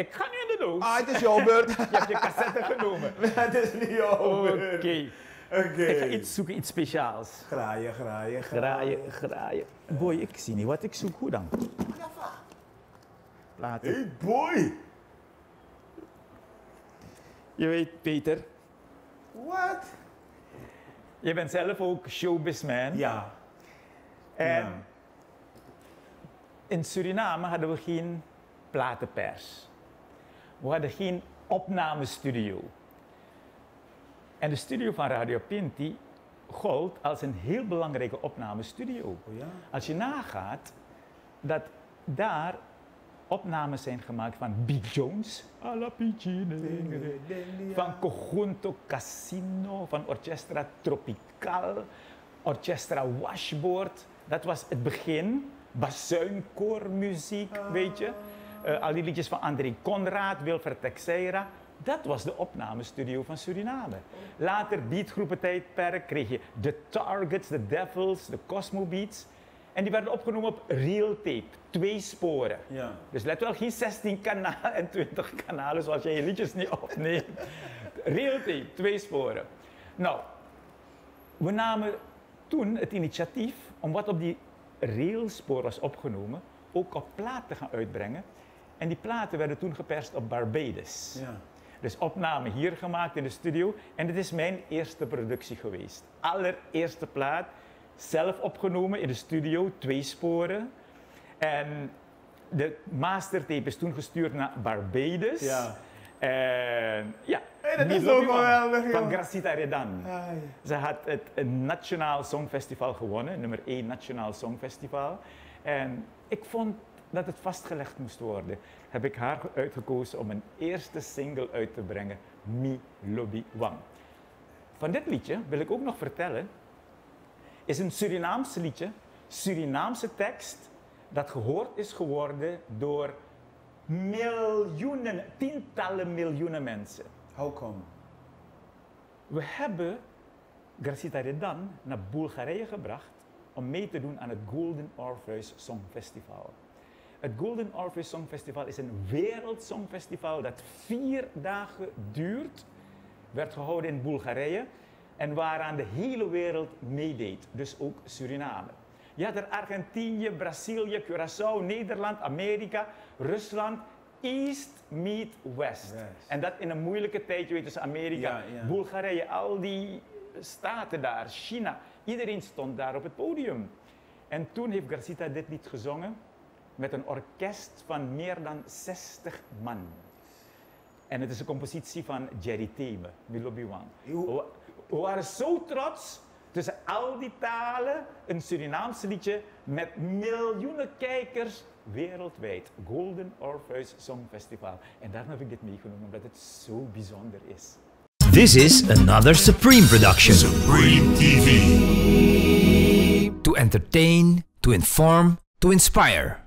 Ik ga niet in de doos. Ah, het is jouw beurt. Je hebt je cassette genomen. Het is niet jouw beurt. Oké. Ik ga iets zoeken, iets speciaals. Graaien. Graaien. Boy, ik zie niet wat ik zoek. Hoe dan? Platen. Hey boy. Je weet, Peter, Wat? je bent zelf ook showbizman. Ja. En Ja. in Suriname hadden we geen platenpers. We hadden geen opnamestudio. En de studio van Radio Pinti gold als een heel belangrijke opnamestudio. Oh ja? Als je nagaat dat daar opnames zijn gemaakt van Big Jones, Alla Piccine, van Conjunto Casino, van Orchestra Tropical, Orchestra Washboard. Dat was het begin, bassuinkoormuziek, weet je. Al die liedjes van André Conrad, Wilfred Teixeira. Dat was de opnamestudio van Suriname. Later, beatgroepentijdperk, kreeg je de Targets, de Devils, de Cosmo Beats. En die werden opgenomen op reel tape, 2 sporen. Ja. Dus let wel, geen 16 kanalen en 20 kanalen zoals jij je liedjes niet opneemt. Reel tape, 2 sporen. Nou, we namen toen het initiatief om wat op die railspoor was opgenomen, ook op plaat te gaan uitbrengen. En die platen werden toen geperst op Barbados. Ja. Dus opname hier gemaakt in de studio. En dit is mijn eerste productie geweest. Allereerste plaat, zelf opgenomen in de studio, 2 sporen. En de mastertape is toen gestuurd naar Barbados. Ja. En ja, Hey, dat is Niet ook Lobby One geweldig, van joh. Gracita Redan. Ai. Ze had het Nationaal Songfestival gewonnen, nummer 1 Nationaal Songfestival. En ik vond dat het vastgelegd moest worden. Heb ik haar uitgekozen om een eerste single uit te brengen, Mi Lobby Wang. Van dit liedje wil ik ook nog vertellen, is een Surinaamse liedje, Surinaamse tekst, dat gehoord is geworden door miljoenen, tientallen miljoenen mensen. How come? We hebben Gracita Redan naar Bulgarije gebracht om mee te doen aan het Golden Orpheus Songfestival. Het Golden Orpheus Songfestival is een wereldsongfestival dat 4 dagen duurt, werd gehouden in Bulgarije en waaraan de hele wereld meedeed, dus ook Suriname. Je had er Argentinië, Brazilië, Curaçao, Nederland, Amerika, Rusland, East meet West. Yes. En dat in een moeilijke tijd, je weet, tussen Amerika, Ja. Bulgarije, al die staten daar, China. Iedereen stond daar op het podium. En toen heeft Gracita dit lied gezongen met een orkest van meer dan 60 man. En het is een compositie van Jerry Theme, Mi Lobby Wang. We waren zo trots, tussen al die talen, een Surinaamse liedje met miljoenen kijkers wereldwijd. Golden Orpheus Songfestival. En daarom heb ik dit meegenomen, omdat het zo bijzonder is. This is another Supreme production. Supreme TV. To entertain, to inform, to inspire.